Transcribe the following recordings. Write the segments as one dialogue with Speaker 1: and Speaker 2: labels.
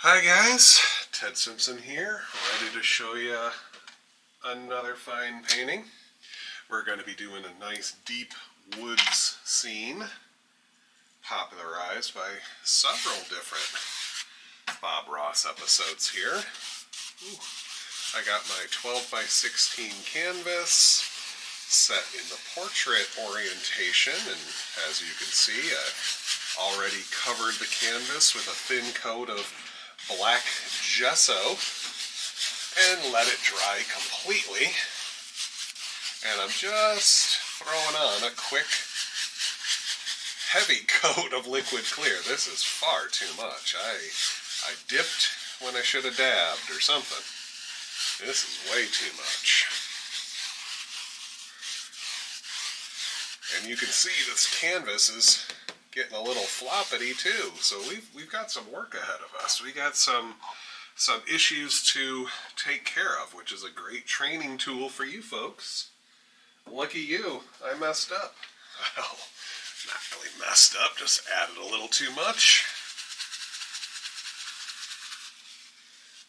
Speaker 1: Hi guys, Ted Simpson here, ready to show you another fine painting. We're going to be doing a nice deep woods scene, popularized by several different Bob Ross episodes here. I got my 12 by 16 canvas set in the portrait orientation, and as you can see, I've already covered the canvas with a thin coat of black gesso and let it dry completely. And I'm just throwing on a quick heavy coat of liquid clear. This is far too much. I dipped when I should have dabbed or something. This is way too much. And you can see this canvas is getting a little floppity too. So we've got some work ahead of us. We got some issues to take care of, which is a great training tool for you folks. Lucky you, I messed up. Well, not really messed up, just added a little too much.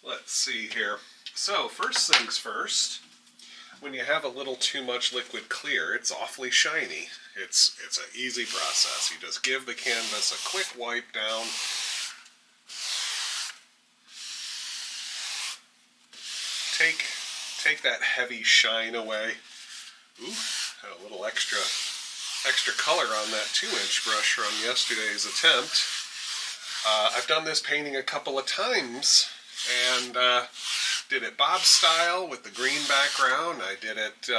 Speaker 1: Let's see here. So first things first, when you have a little too much liquid clear, it's awfully shiny. It's an easy process. You just give the canvas a quick wipe down. Take that heavy shine away. Ooh, had a little extra color on that 2-inch brush from yesterday's attempt. I've done this painting a couple of times, and did it Bob style with the green background. I did it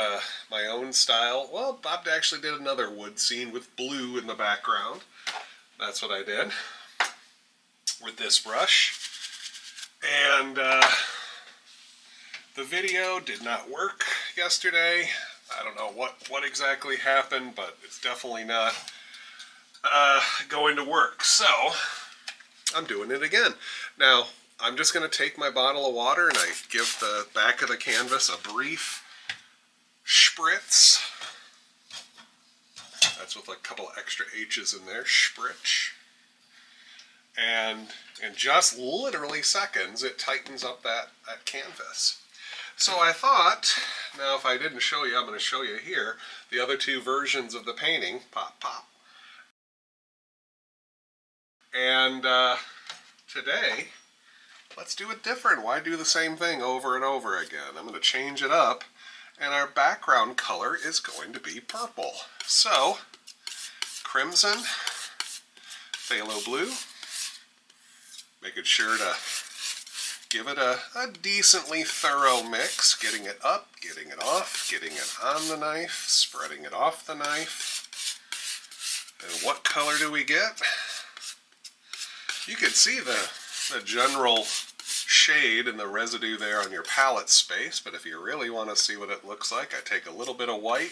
Speaker 1: my own style. Well, Bob actually did another wood scene with blue in the background. That's what I did with this brush. And the video did not work yesterday. I don't know what exactly happened, but it's definitely not going to work. So I'm doing it again. Now, I'm just going to take my bottle of water and I give the back of the canvas a brief spritz. That's with a couple extra H's in there, spritz. And in just literally seconds, it tightens up that canvas. So I thought, now if I didn't show you, I'm going to show you here, the other two versions of the painting, pop, pop. And today, let's do it different. Why do the same thing over and over again? I'm going to change it up, and our background color is going to be purple. So, crimson, phthalo blue, making sure to give it a decently thorough mix, getting it up, getting it off, getting it on the knife, spreading it off the knife. And what color do we get? You can see the general shade and the residue there on your palette space, but if you really want to see what it looks like, I take a little bit of white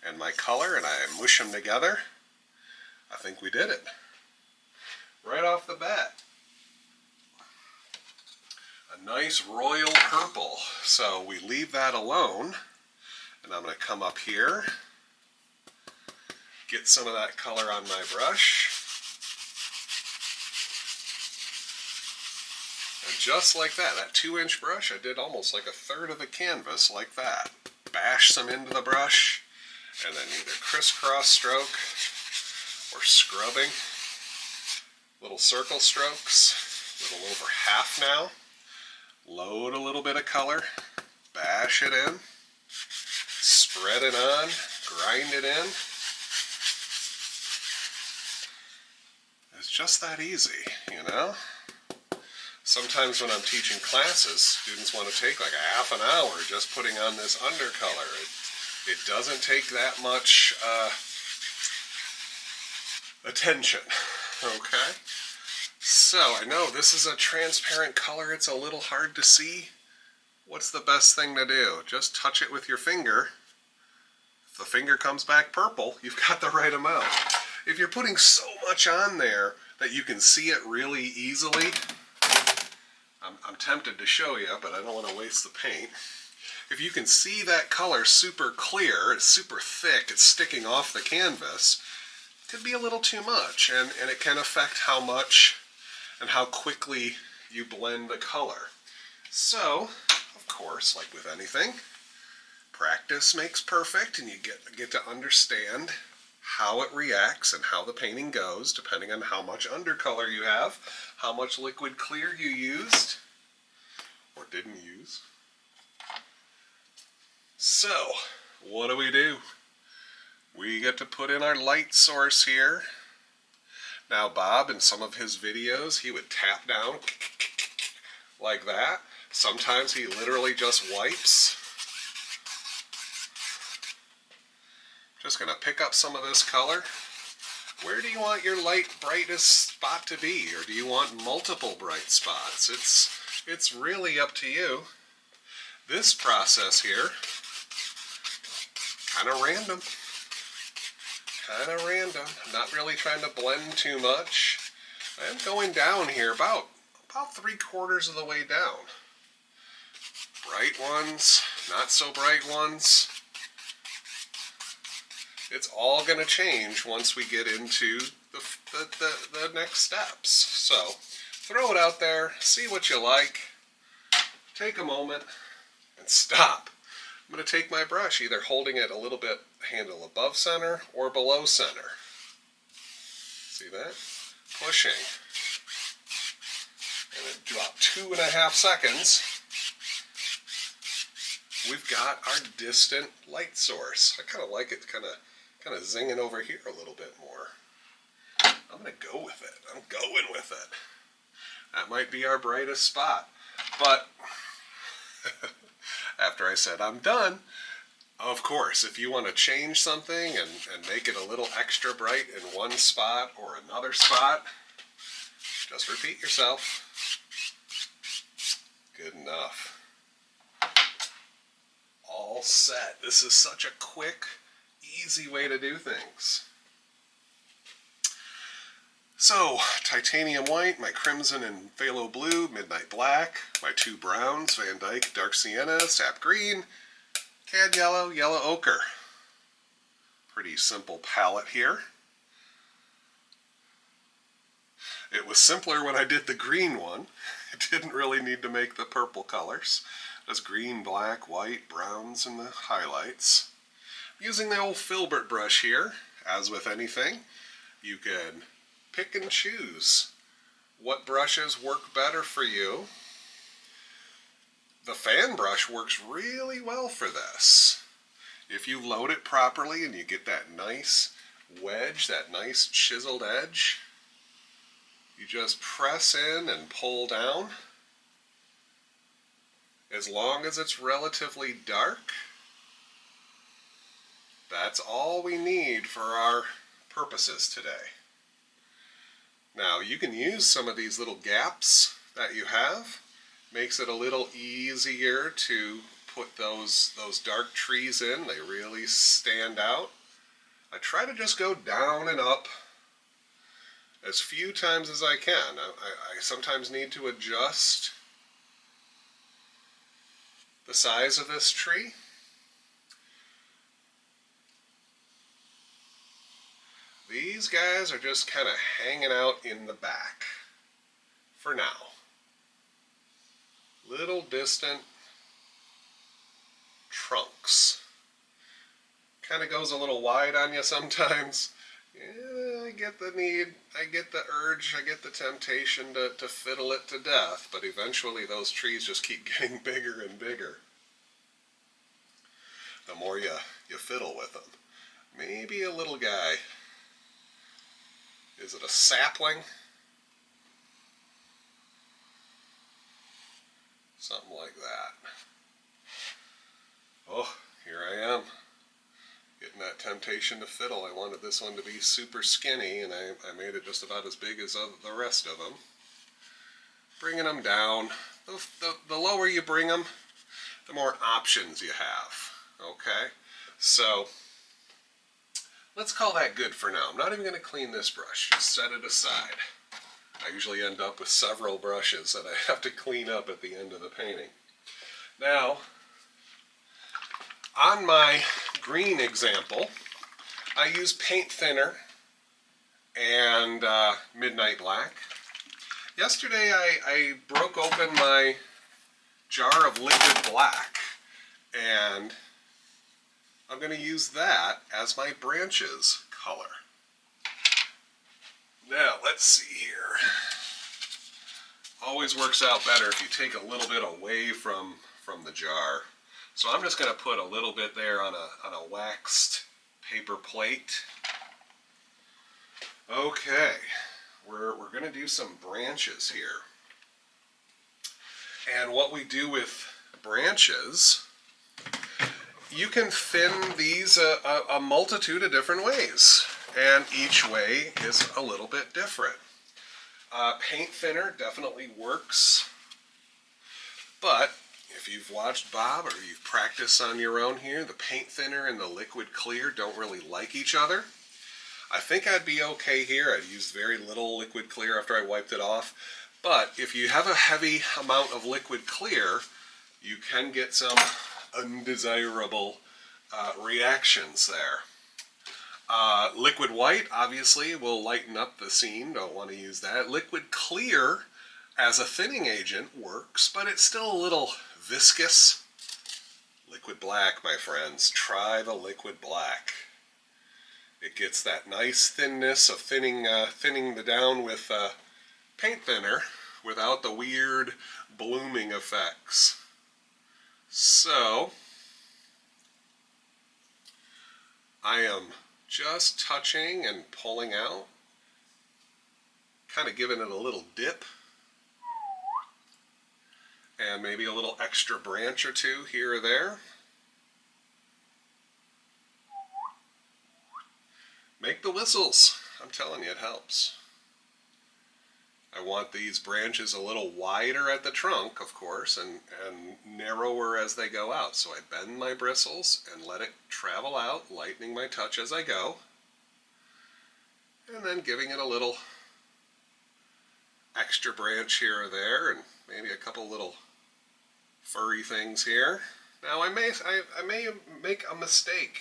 Speaker 1: and my color and I mush them together. I think we did it. Right off the bat. A nice royal purple. So we leave that alone, and I'm going to come up here, get some of that color on my brush, and just like that 2-inch brush, I did almost like a third of the canvas like that. Bash some into the brush, and then either crisscross stroke or scrubbing. Little circle strokes, a little over half now. Load a little bit of color, bash it in, spread it on, grind it in. It's just that easy, you know? Sometimes when I'm teaching classes, students want to take like a half an hour just putting on this undercolor. It doesn't take that much attention, okay? So, I know this is a transparent color, it's a little hard to see. What's the best thing to do? Just touch it with your finger. If the finger comes back purple, you've got the right amount. If you're putting so much on there that you can see it really easily, I'm tempted to show you, but I don't want to waste the paint. If you can see that color super clear, it's super thick, it's sticking off the canvas, it could be a little too much, and it can affect how much and how quickly you blend the color. So, of course, like with anything, practice makes perfect, and you get to understand how it reacts and how the painting goes, depending on how much undercolor you have, how much liquid clear you used, or didn't use. So, what do? We get to put in our light source here. Now Bob, in some of his videos, he would tap down like that. Sometimes he literally just wipes. Just going to pick up some of this color. Where do you want your light brightest spot to be? Or do you want multiple bright spots? It's really up to you. This process here, kind of random. I'm not really trying to blend too much. I am going down here about 3/4 of the way down. Bright ones, not so bright ones. It's all going to change once we get into the next steps. So throw it out there, see what you like, take a moment, and stop. I'm going to take my brush, either holding it a little bit handle above center or below center. See that? Pushing. And in about 2.5 seconds, we've got our distant light source. I kind of like it kind of zinging over here a little bit more. I'm going to go with it. I'm going with it. That might be our brightest spot. But after I said I'm done, of course, if you want to change something and make it a little extra bright in one spot or another spot, just repeat yourself. Good enough. All set. This is such a quick, easy way to do things. So, titanium white, my crimson and phthalo blue, midnight black, my 2 browns, Van Dyke dark sienna, sap green, cad yellow, yellow ochre. Pretty simple palette here. It was simpler when I did the green one. I didn't really need to make the purple colors. Just green, black, white, browns, and the highlights. Using the old filbert brush here, as with anything, you can pick and choose what brushes work better for you. The fan brush works really well for this. If you load it properly and you get that nice wedge, that nice chiseled edge, you just press in and pull down. As long as it's relatively dark, that's all we need for our purposes today. Now you can use some of these little gaps that you have. Makes it a little easier to put those dark trees in. They really stand out. I try to just go down and up as few times as I can. I sometimes need to adjust the size of this tree. These guys are just kind of hanging out in the back for now. Little distant trunks. Kind of goes a little wide on you sometimes. Yeah, I get the need, I get the urge, I get the temptation to fiddle it to death, but eventually those trees just keep getting bigger and bigger. The more you fiddle with them. Maybe a little guy. Is it a sapling? Something like that. Oh, here I am. Getting that temptation to fiddle. I wanted this one to be super skinny, and I made it just about as big as the rest of them. Bringing them down. The lower you bring them, the more options you have. Okay? So, let's call that good for now. I'm not even going to clean this brush. Just set it aside. I usually end up with several brushes that I have to clean up at the end of the painting. Now, on my green example, I use paint thinner and midnight black. Yesterday I broke open my jar of liquid black, and I'm going to use that as my branches color. Now, let's see here. Always works out better if you take a little bit away from the jar. So I'm just going to put a little bit there on a waxed paper plate. Okay, we're going to do some branches here. And what we do with branches, you can thin these a multitude of different ways, and each way is a little bit different. Paint thinner definitely works, but if you've watched Bob or you've practiced on your own here, the paint thinner and the liquid clear don't really like each other. I think I'd be okay here. I'd use very little liquid clear after I wiped it off, but if you have a heavy amount of liquid clear, you can get some undesirable reactions there. Liquid white obviously will lighten up the scene, don't want to use that. Liquid clear as a thinning agent works, but it's still a little viscous. Liquid black, my friends, try the liquid black. It gets that nice thinness of thinning the down with paint thinner without the weird blooming effects. So, I am just touching and pulling out, kind of giving it a little dip, and maybe a little extra branch or two here or there. Make the whistles. I'm telling you, it helps. I want these branches a little wider at the trunk, of course, and narrower as they go out. So I bend my bristles and let it travel out, lightening my touch as I go. And then giving it a little extra branch here or there, and maybe a couple little furry things here. Now I may make a mistake.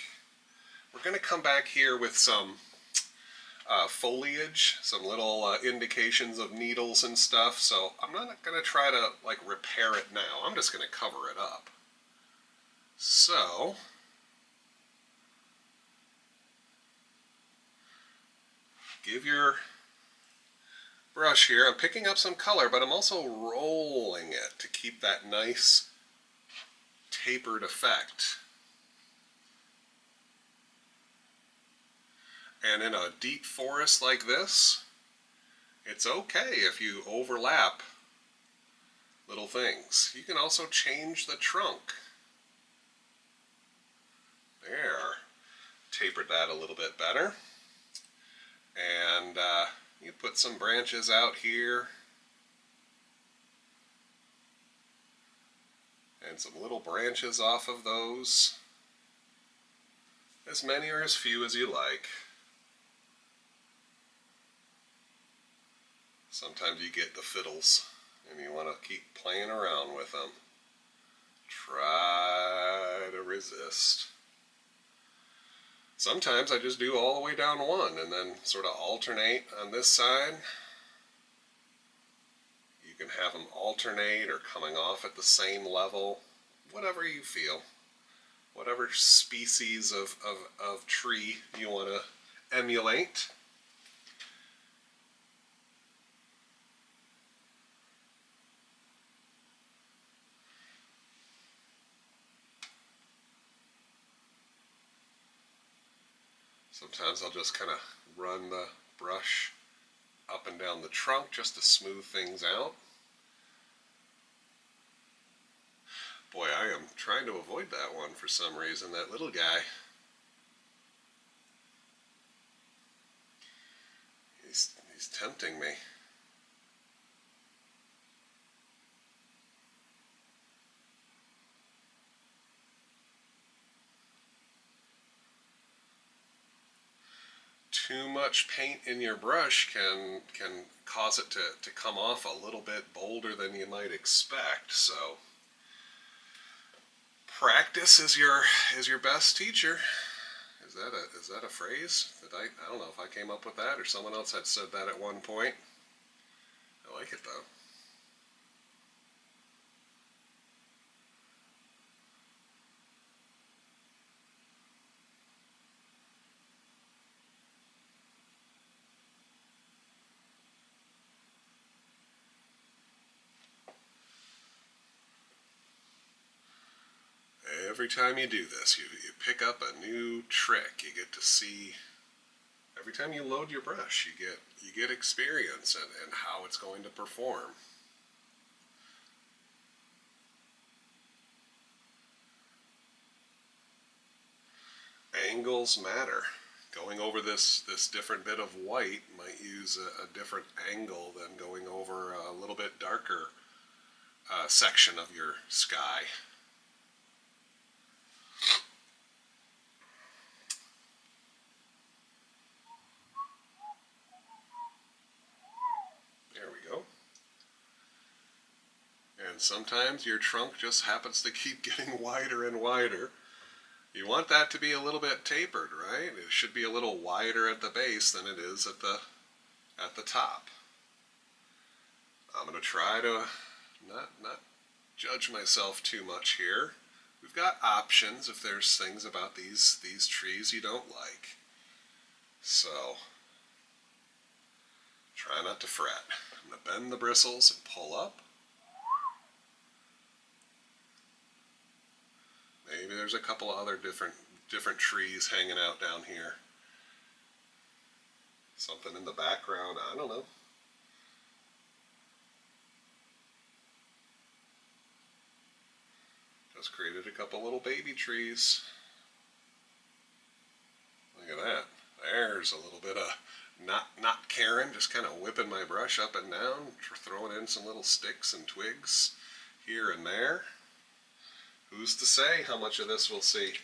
Speaker 1: We're going to come back here with some foliage, some little indications of needles and stuff, so I'm not going to try to like repair it now. I'm just going to cover it up. So, give your brush here, I'm picking up some color, but I'm also rolling it to keep that nice tapered effect. And in a deep forest like this, it's okay if you overlap little things. You can also change the trunk. There. Tapered that a little bit better. And you put some branches out here. And some little branches off of those. As many or as few as you like. Sometimes you get the fiddles and you want to keep playing around with them. Try to resist. Sometimes I just do all the way down one and then sort of alternate on this side. You can have them alternate or coming off at the same level, whatever you feel. Whatever species of tree you want to emulate. Sometimes I'll just kind of run the brush up and down the trunk just to smooth things out. Boy, I am trying to avoid that one for some reason, that little guy. He's tempting me. Too much paint in your brush can cause it to come off a little bit bolder than you might expect. So practice is your best teacher. Is that a phrase? I don't know if I came up with that or someone else had said that at one point. I like it though. Every time you do this, you pick up a new trick. You get to see, every time you load your brush, you get experience and how it's going to perform. Angles matter. Going over this different bit of white might use a different angle than going over a little bit darker section of your sky. There we go. And sometimes your trunk just happens to keep getting wider and wider. You want that to be a little bit tapered, right? It should be a little wider at the base than it is at the top. I'm going to try to not judge myself too much here. We've got options if there's things about these trees you don't like. So try not to fret. I'm going to bend the bristles and pull up. Maybe there's a couple of other different trees hanging out down here. Something in the background, I don't know. Just created a couple little baby trees. Look at that. There's a little bit of not caring, just kind of whipping my brush up and down, throwing in some little sticks and twigs here and there. Who's to say how much of this we'll see?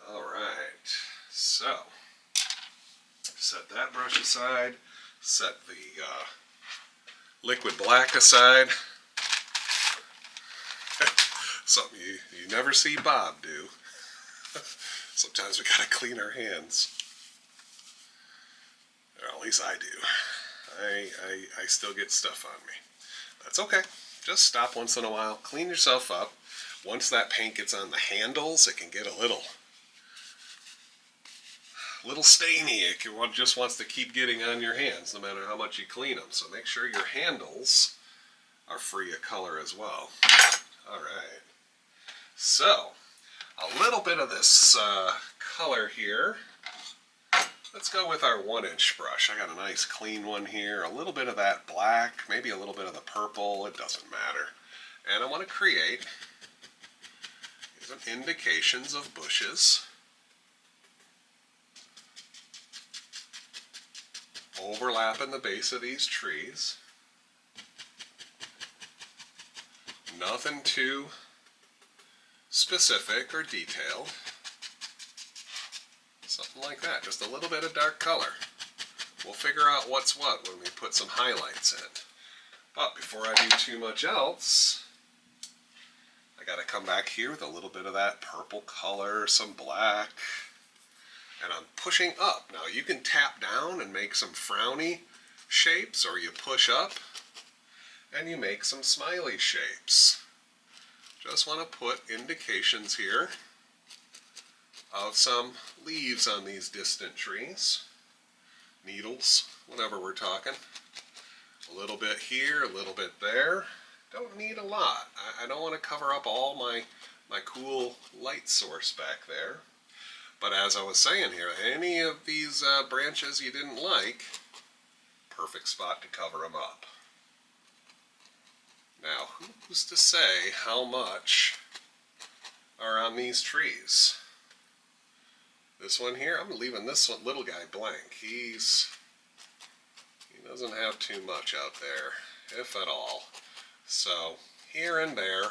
Speaker 1: All right, so set that brush aside, set the liquid black aside. Something you never see Bob do. Sometimes we gotta clean our hands. Or at least I do. I still get stuff on me. That's okay. Just stop once in a while. Clean yourself up. Once that paint gets on the handles, it can get a little stainy. It just wants to keep getting on your hands no matter how much you clean them. So make sure your handles are free of color as well. All right. So a little bit of this color here. Let's go with our 1-inch brush. I got a nice clean one here. A little bit of that black, maybe a little bit of the purple. It doesn't matter. And I want to create some indications of bushes. Overlapping the base of these trees. Nothing too specific or detailed. Something like that, just a little bit of dark color. We'll figure out what's what when we put some highlights in. But before I do too much else, I gotta come back here with a little bit of that purple color, some black, and I'm pushing up. Now you can tap down and make some frowny shapes, or you push up and you make some smiley shapes. Just want to put indications here of some leaves on these distant trees, needles, whatever we're talking. A little bit here, a little bit there. Don't need a lot. I don't want to cover up all my cool light source back there. But as I was saying here, any of these branches you didn't like, perfect spot to cover them up. Now, who's to say how much are on these trees? This one here, I'm leaving this one, little guy blank. He doesn't have too much out there, if at all. So here and there,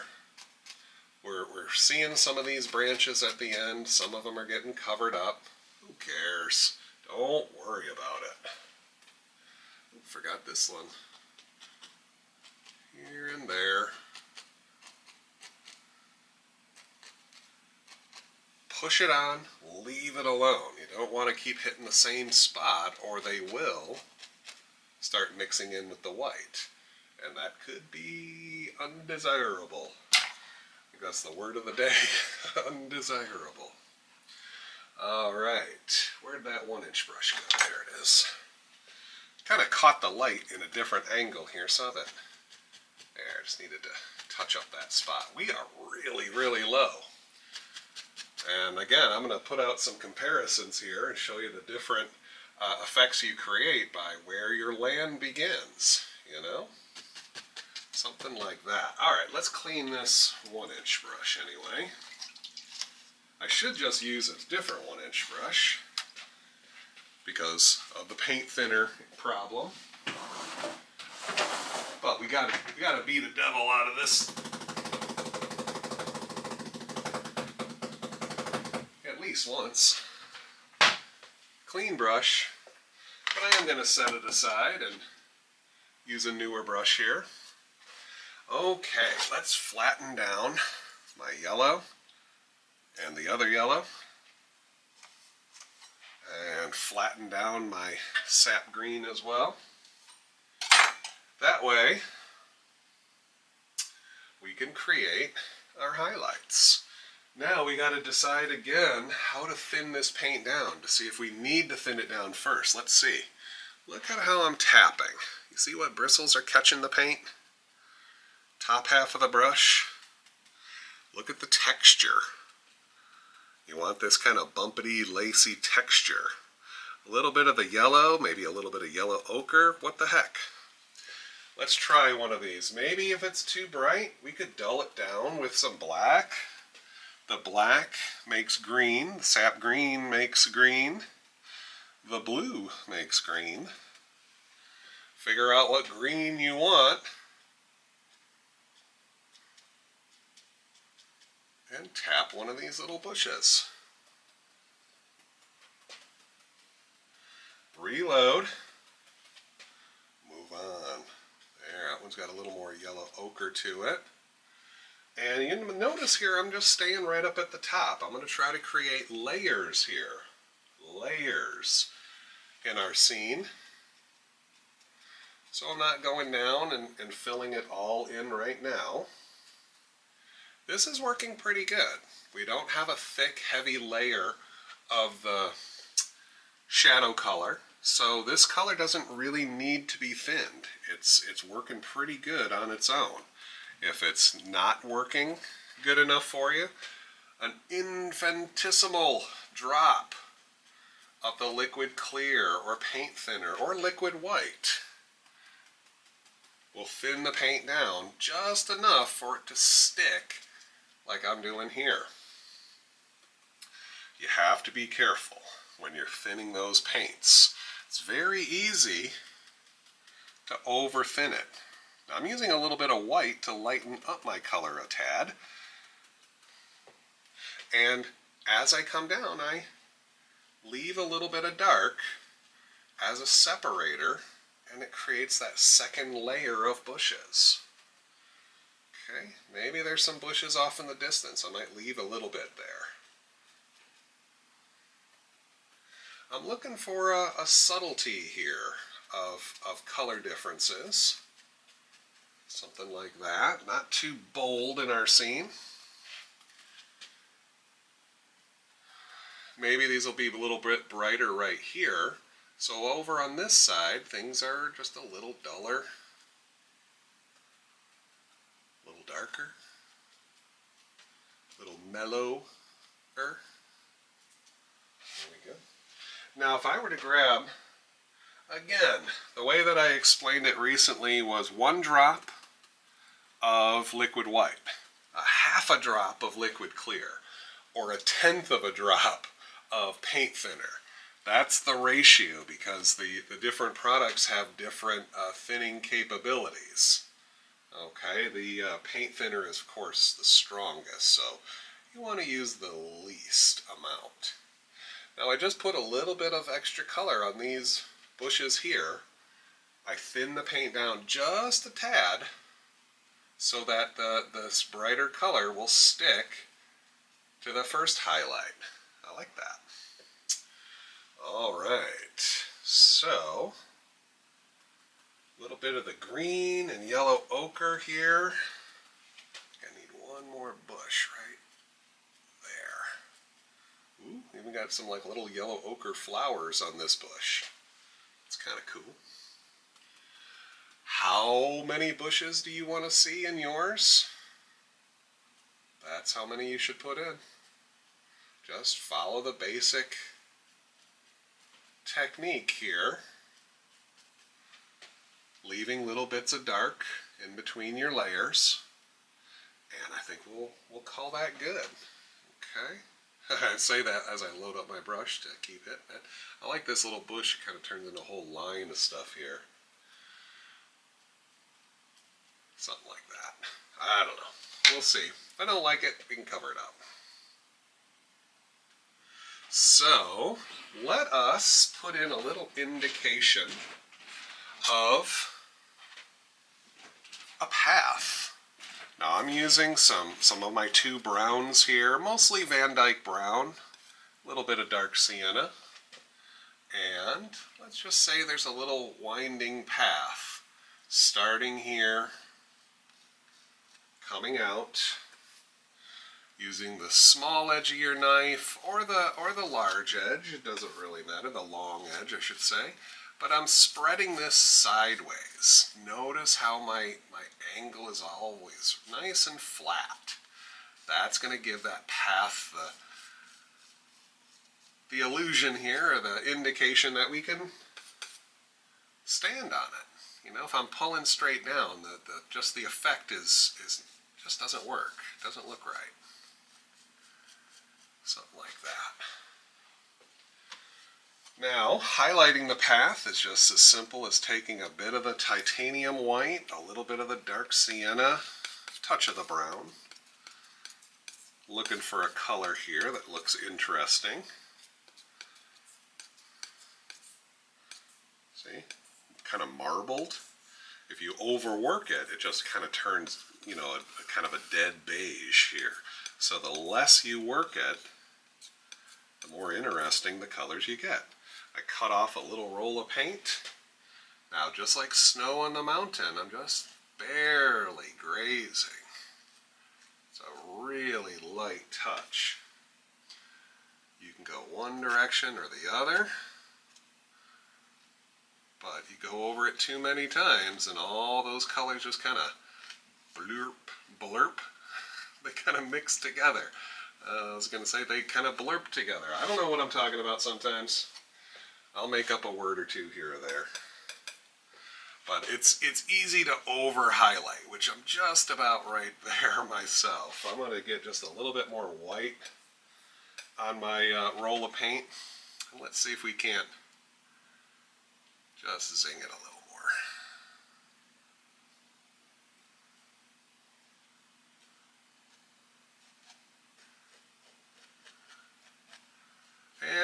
Speaker 1: we're seeing some of these branches at the end. Some of them are getting covered up. Who cares? Don't worry about it. Forgot this one. Here and there. Push it on, leave it alone. You don't want to keep hitting the same spot or they will start mixing in with the white. And that could be undesirable. I think that's the word of the day, undesirable. All right, where'd that 1-inch brush go? There it is. Kind of caught the light in a different angle here, saw that? There, just needed to touch up that spot. We are really, really low. And again, I'm going to put out some comparisons here and show you the different effects you create by where your land begins, you know? Something like that. All right, let's clean this 1-inch brush anyway. I should just use a different 1-inch brush because of the paint thinner problem. But we gotta beat the devil out of this at least once. Clean brush, but I am gonna set it aside and use a newer brush here. Okay, let's flatten down my yellow and the other yellow, and flatten down my sap green as well. That way we can create our highlights. Now we got to decide again how to thin this paint down to see if we need to thin it down first. Let's see. Look at how I'm tapping. You see what bristles are catching the paint? Top half of the brush. Look at the texture. You want this kind of bumpity, lacy texture. A little bit of the yellow, maybe a little bit of yellow ochre. What the heck? Let's try one of these. Maybe if it's too bright, we could dull it down with some black. The black makes green. The sap green makes green. The blue makes green. Figure out what green you want. And tap one of these little bushes. Reload. Move on. There, that one's got a little more yellow ochre to it. And you notice here I'm just staying right up at the top. I'm going to try to create layers here. Layers in our scene. So I'm not going down and filling it all in right now. This is working pretty good. We don't have a thick, heavy layer of the shadow color, so this color doesn't really need to be thinned. It's working pretty good on its own. If it's not working good enough for you, an infinitesimal drop of the liquid clear or paint thinner or liquid white will thin the paint down just enough for it to stick like I'm doing here. You have to be careful when you're thinning those paints. It's very easy to over thin it. Now, I'm using a little bit of white to lighten up my color a tad. And as I come down, I leave a little bit of dark as a separator, and it creates that second layer of bushes. Okay, maybe there's some bushes off in the distance. I might leave a little bit there. I'm looking for a subtlety here of color differences. Something like that. Not too bold in our scene. Maybe these will be a little bit brighter right here. So over on this side, things are just a little duller. A little darker. A little mellower. There we go. Now if I were to grab, again, the way that I explained it recently was 1 drop of liquid white, a half a drop of liquid clear, or a 1/10 of a drop of paint thinner. That's the ratio because the different products have different thinning capabilities. Okay, the paint thinner is of course the strongest, so you want to use the least amount. Now I just put a little bit of extra color on these bushes here. I thin the paint down just a tad so that this brighter color will stick to the first highlight. I like that. All right, so a little bit of the green and yellow ochre here. I need one more bush right there. Ooh, even got some like little yellow ochre flowers on this bush. It's kind of cool. How many bushes do you want to see in yours? That's how many you should put in. Just follow the basic technique here, leaving little bits of dark in between your layers, and I think we'll call that good. Okay. I say that as I load up my brush to keep it. I like this little bush. It kind of turns into a whole line of stuff here. Something like that. I don't know. We'll see. If I don't like it, we can cover it up. So, let us put in a little indication of a path. Now I'm using some of my two browns here, mostly Van Dyke brown, a little bit of dark sienna, and let's just say there's a little winding path starting here, coming out, using the small edge of your knife or the large edge. It doesn't really matter, the long edge I should say, but I'm spreading this sideways. Notice how my angle is always nice and flat. That's going to give that path the illusion here, or the indication that we can stand on it. You know, if I'm pulling straight down, just the effect is just doesn't work. It doesn't look right. Something like that. Now, highlighting the path is just as simple as taking a bit of the titanium white, a little bit of the dark sienna, a touch of the brown. Looking for a color here that looks interesting. See? Kind of marbled. If you overwork it, it just kind of turns, you know, a kind of a dead beige here. So the less you work it, the more interesting the colors you get. I cut off a little roll of paint. Now, just like snow on the mountain, I'm just barely grazing. It's a really light touch. You can go one direction or the other, but you go over it too many times and all those colors just kind of blurp. They kind of mix together. I was going to say they kind of blurp together. I don't know what I'm talking about sometimes. I'll make up a word or two here or there. But it's easy to over highlight, which I'm just about right there myself. I'm going to get just a little bit more white on my roll of paint. And let's see if we can't just zing it a little more.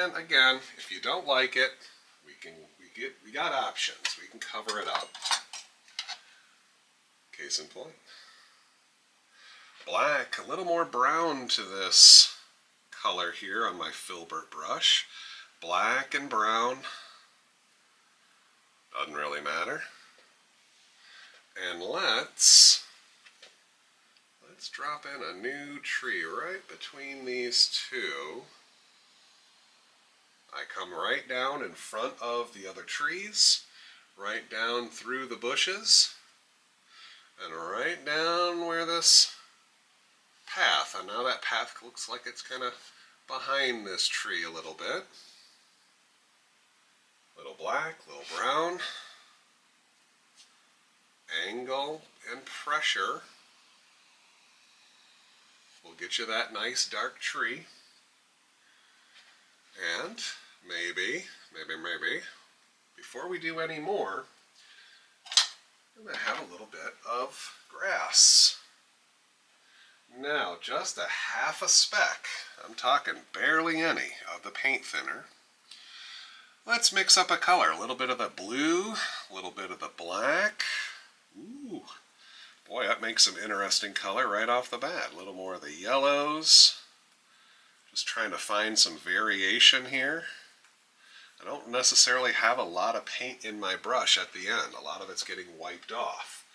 Speaker 1: And again, if you don't like it, we got options. We can cover it up. Case in point. Black, a little more brown to this color here on my filbert brush. Black and brown. Doesn't really matter. And let's drop in a new tree right between these two. I come right down in front of the other trees, right down through the bushes, and right down where this path, and now that path looks like it's kind of behind this tree a little bit. Little black, little brown. Angle and pressure will get you that nice dark tree. And maybe, before we do any more, I'm going to have a little bit of grass. Now, just a half a speck, I'm talking barely any, of the paint thinner. Let's mix up a color, a little bit of the blue, a little bit of the black. Ooh, boy, that makes some interesting color right off the bat. A little more of the yellows. Just trying to find some variation here. I don't necessarily have a lot of paint in my brush at the end. A lot of it's getting wiped off.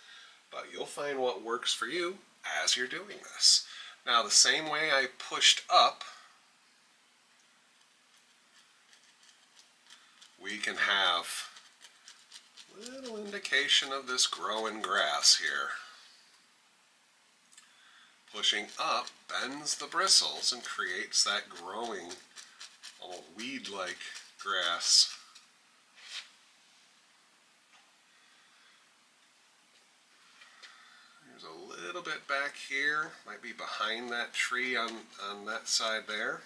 Speaker 1: But you'll find what works for you as you're doing this. Now, the same way I pushed up, we can have a little indication of this growing grass here. Pushing up bends the bristles and creates that growing, almost weed-like grass. There's a little bit back here, might be behind that tree on that side there.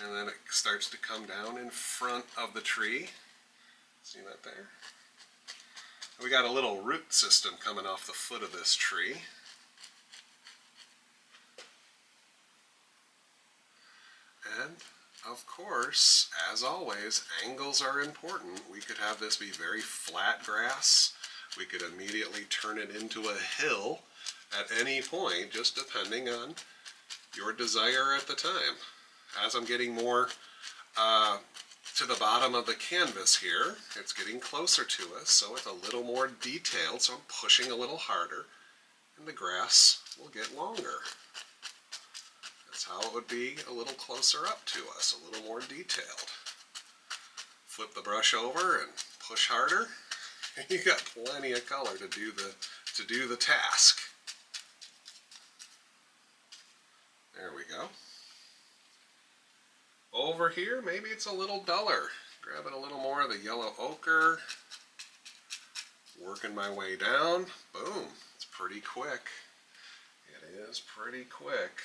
Speaker 1: And then it starts to come down in front of the tree. See that there? We got a little root system coming off the foot of this tree. And of course, as always, angles are important. We could have this be very flat grass. We could immediately turn it into a hill at any point, just depending on your desire at the time. As I'm getting more to the bottom of the canvas here, it's getting closer to us, so it's a little more detailed, so I'm pushing a little harder, and the grass will get longer. That's how it would be a little closer up to us, a little more detailed. Flip the brush over and push harder, and you got plenty of color to do the task. There we go. Over here, maybe it's a little duller. Grabbing a little more of the yellow ochre. Working my way down. Boom. It's pretty quick. It is pretty quick.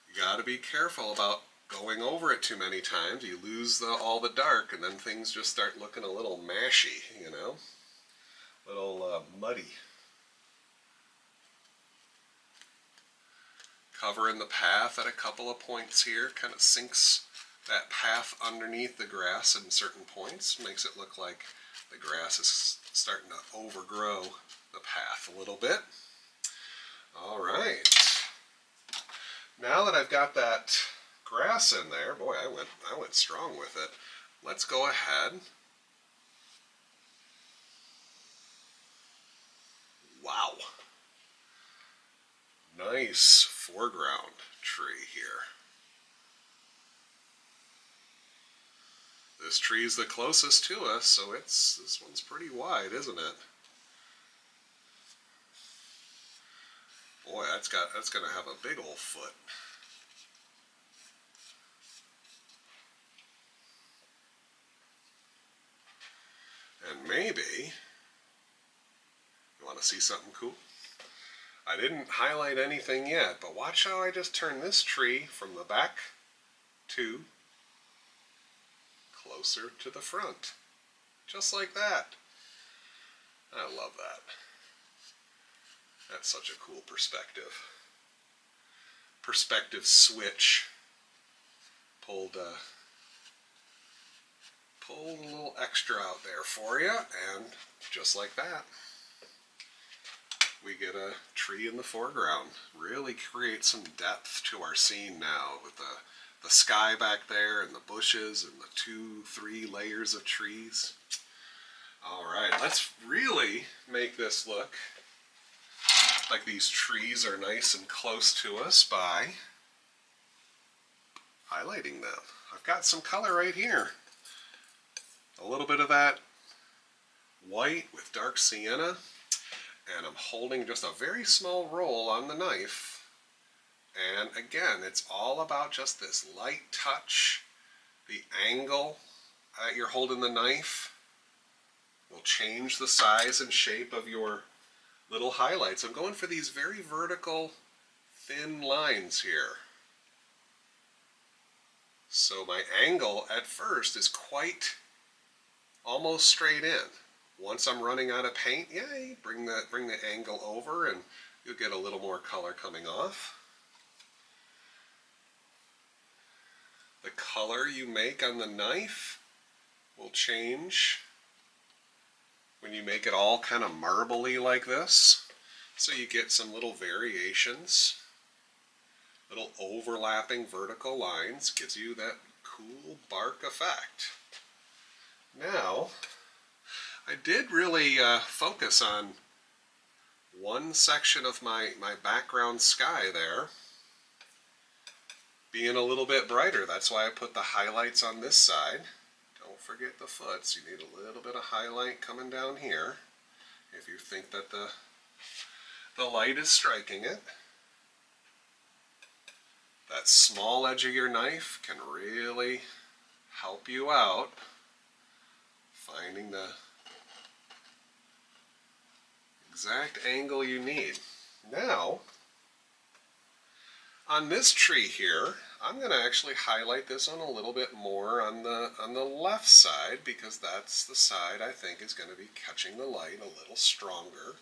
Speaker 1: You got to be careful about going over it too many times. You lose all the dark, and then things just start looking a little mashy, you know? A little muddy. Covering the path at a couple of points here, kind of sinks that path underneath the grass in certain points, makes it look like the grass is starting to overgrow the path a little bit. All right. Now that I've got that grass in there, boy, I went strong with it. Let's go ahead. Wow. Nice foreground tree here. This tree's the closest to us, so this one's pretty wide, isn't it? Boy, that's gonna have a big old foot. And maybe you want to see something cool? I didn't highlight anything yet, but watch how I just turn this tree from the back to closer to the front. Just like that. I love that. That's such a cool perspective. Perspective switch. Pulled a little extra out there for you, and just like that, we get a tree in the foreground. Really create some depth to our scene now with the sky back there and the bushes and the 2-3 layers of trees. All right, let's really make this look like these trees are nice and close to us by highlighting them. I've got some color right here. A little bit of that white with dark sienna, and I'm holding just a very small roll on the knife. And again, it's all about just this light touch. The angle that you're holding the knife will change the size and shape of your little highlights. I'm going for these very vertical, thin lines here. So my angle at first is quite almost straight in. Once I'm running out of paint, yay, bring the angle over and you'll get a little more color coming off. The color you make on the knife will change when you make it all kind of marbly like this. So you get some little variations Little overlapping vertical lines gives you that cool bark effect. Now, I did really focus on one section of my background sky there being a little bit brighter. That's why I put the highlights on this side. Don't forget the foots. You need a little bit of highlight coming down here if you think that the light is striking it. That small edge of your knife can really help you out finding the exact angle you need. Now, on this tree here, I'm going to actually highlight this one a little bit more on the left side, because that's the side I think is going to be catching the light a little stronger.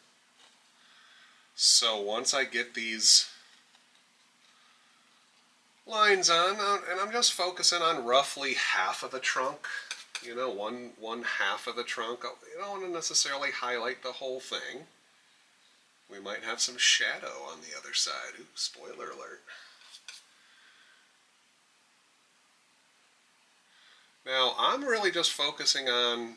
Speaker 1: So once I get these lines on, and I'm just focusing on roughly half of the trunk, you know, one half of the trunk. You don't want to necessarily highlight the whole thing. We might have some shadow on the other side. Ooh, spoiler alert. Now, I'm really just focusing on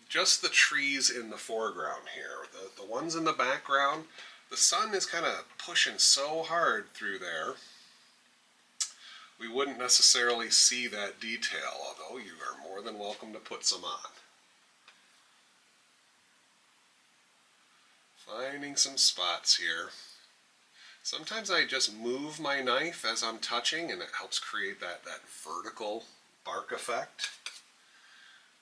Speaker 1: just the trees in the foreground here. The ones in the background, the sun is kind of pushing so hard through there, we wouldn't necessarily see that detail, although you are more than welcome to put some on. Finding some spots here. Sometimes I just move my knife as I'm touching, and it helps create that vertical bark effect.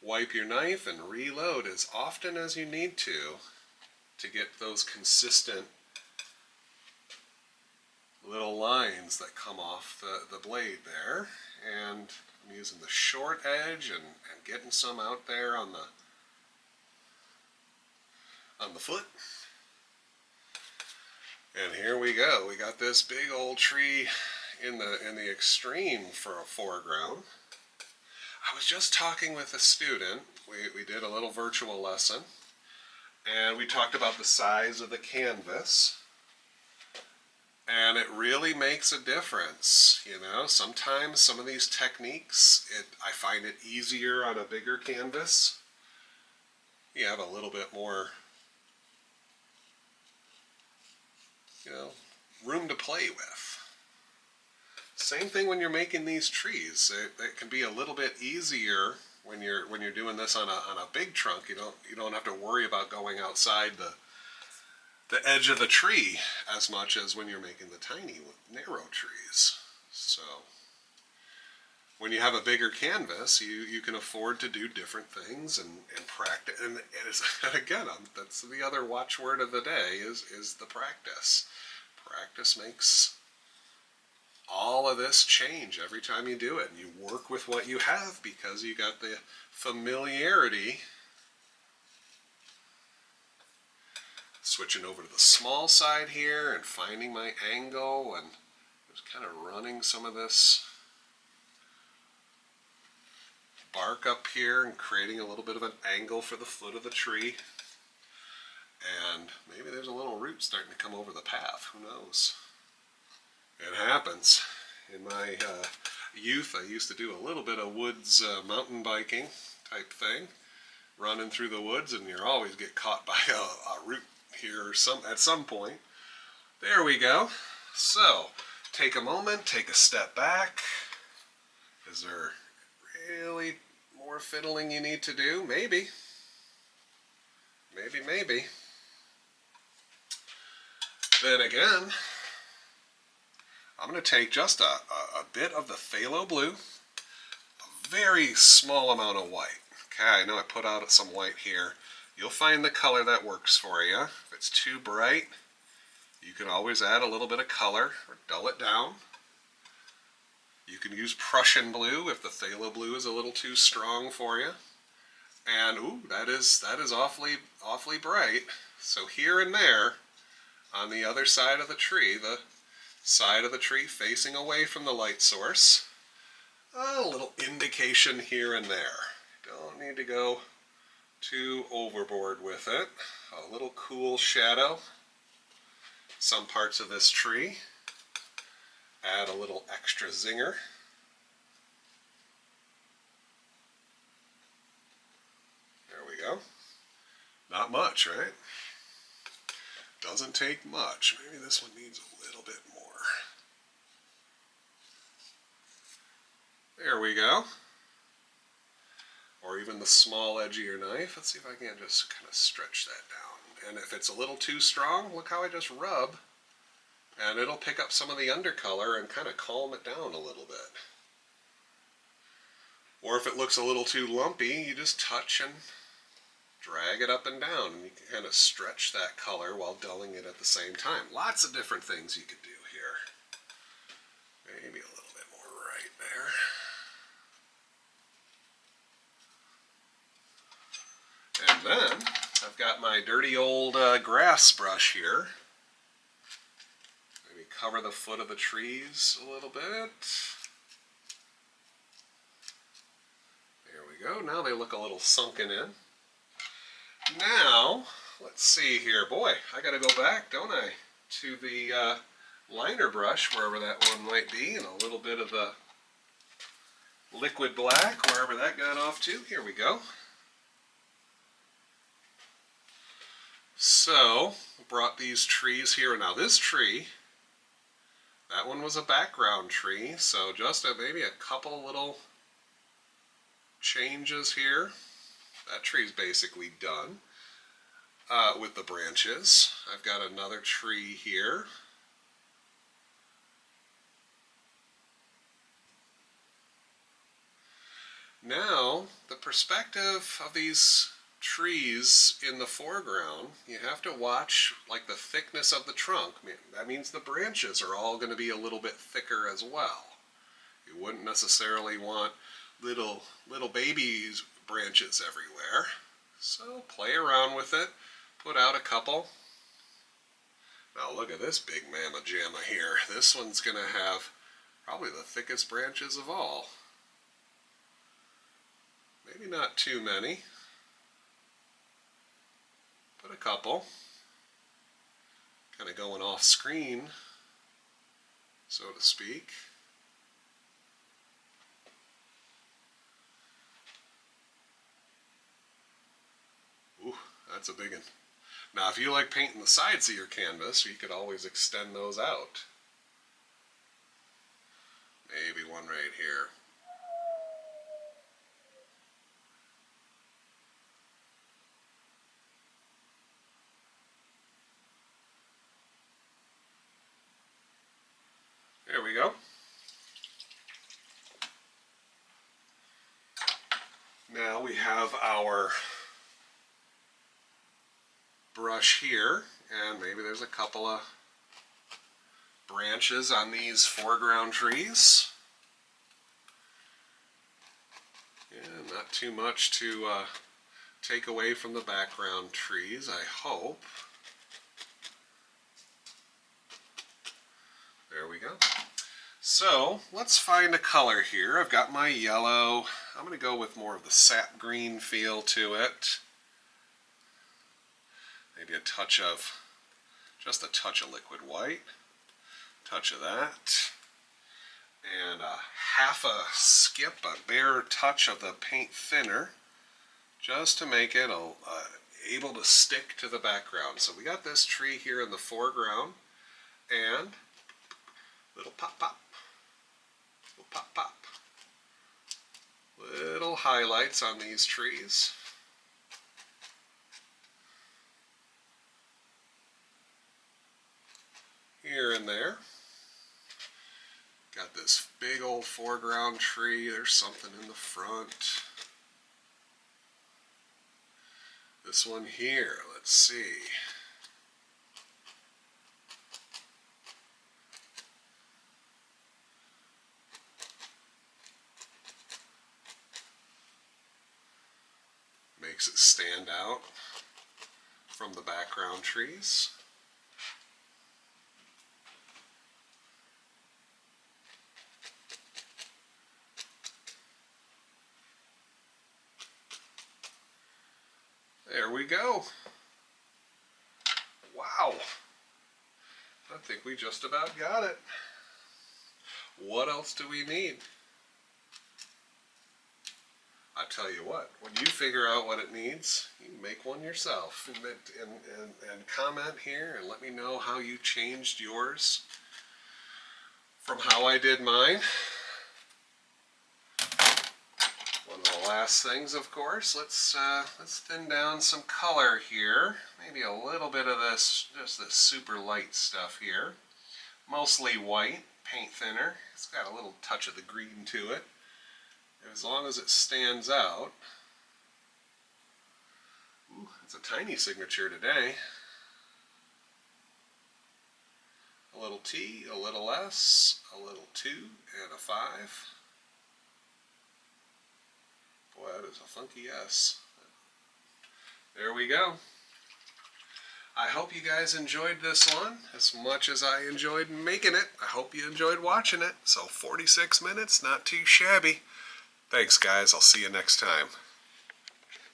Speaker 1: Wipe your knife and reload as often as you need to get those consistent little lines that come off the blade there. And I'm using the short edge and getting some out there on the foot. And here we go. We got this big old tree in the extreme for a foreground. I was just talking with a student. We did a little virtual lesson, and we talked about the size of the canvas. And it really makes a difference, you know. Sometimes some of these techniques, I find it easier on a bigger canvas. You have a little bit more, you know, room to play with. Same thing when you're making these trees. It can be a little bit easier when you're doing this on a big trunk. You don't have to worry about going outside the edge of the tree as much as when you're making the tiny, narrow trees. So when you have a bigger canvas, you can afford to do different things and practice. And again, that's the other watchword of the day is the practice. Practice makes all of this change every time you do it. And you work with what you have because you got the familiarity. Switching over to the small side here and finding my angle and just kind of running some of this bark up here and creating a little bit of an angle for the foot of the tree. And maybe there's a little root starting to come over the path. Who knows? It happens. In my youth, I used to do a little bit of woods mountain biking type thing, running through the woods, and you always get caught by a root here at some point. There we go. So take a moment, take a step back. Is there really more fiddling you need to do? Maybe. Maybe. Then again, I'm going to take just a bit of the phthalo blue, a very small amount of white. Okay, I know I put out some white here. You'll find the color that works for you. If it's too bright, you can always add a little bit of color or dull it down. You can use Prussian blue if the phthalo blue is a little too strong for you. And ooh, that is awfully bright. So here and there, on the other side of the tree, the side of the tree facing away from the light source, a little indication here and there. Don't need to go too overboard with it. A little cool shadow. Some parts of this tree. add a little extra zinger. There we go. Not much, right? Doesn't take much. Maybe this one needs a little bit more. There we go. Or even the small edge of your knife. Let's see if I can just kind of stretch that down. And if it's a little too strong, look how I just rub. And it'll pick up some of the undercolor and kind of calm it down a little bit. Or if it looks a little too lumpy, you just touch and drag it up and down. And you can kind of stretch that color while dulling it at the same time. Lots of different things you could do here. Maybe a little bit more right there. And then I've got my dirty old grass brush here. Maybe cover the foot of the trees a little bit. There we go. Now they look a little sunken in. Now, let's see here. Boy, I got to go back, don't I, to the liner brush, wherever that one might be, and a little bit of the liquid black, wherever that got off to. Here we go. So, brought these trees here. Now this tree, that one was a background tree, so just maybe a couple little changes here. That tree's basically done with the branches. I've got another tree here. Now, the perspective of these trees in the foreground, you have to watch like the thickness of the trunk. That means the branches are all going to be a little bit thicker as well. You wouldn't necessarily want little babies branches everywhere. So play around with it, put out a couple. Now look at this big mamma jamma here. This one's going to have probably the thickest branches of all. Maybe not too many. But a couple. Kind of going off screen, so to speak. Ooh, that's a big one. Now if you like painting the sides of your canvas, you could always extend those out. Maybe one right here. There we go. Now we have our brush here, and maybe there's a couple of branches on these foreground trees. Yeah, not too much to take away from the background trees, I hope. There we go. So let's find a color here. I've got my yellow. I'm going to go with more of the sap green feel to it. Maybe just a touch of liquid white. Touch of that. And half a skip, a bare touch of the paint thinner, just to make it able to stick to the background. So we got this tree here in the foreground, and little pop pop, little pop pop, little highlights on these trees. Here and there. Got this big old foreground tree. There's something in the front. This one here, let's see. Makes it stand out from the background trees. There we go. Wow. I think we just about got it. What else do we need? I tell you what, when you figure out what it needs, you make one yourself. And comment here and let me know how you changed yours from how I did mine. One of the last things, of course, let's thin down some color here. Maybe a little bit of this, just this super light stuff here. Mostly white, paint thinner. It's got a little touch of the green to it. As long as it stands out. Ooh, it's a tiny signature today. A little T, a little S, a little 2, and a 5. Boy, that is a funky S. There we go. I hope you guys enjoyed this one as much as I enjoyed making it. I hope you enjoyed watching it. So 46 minutes, not too shabby. Thanks, guys. I'll see you next time.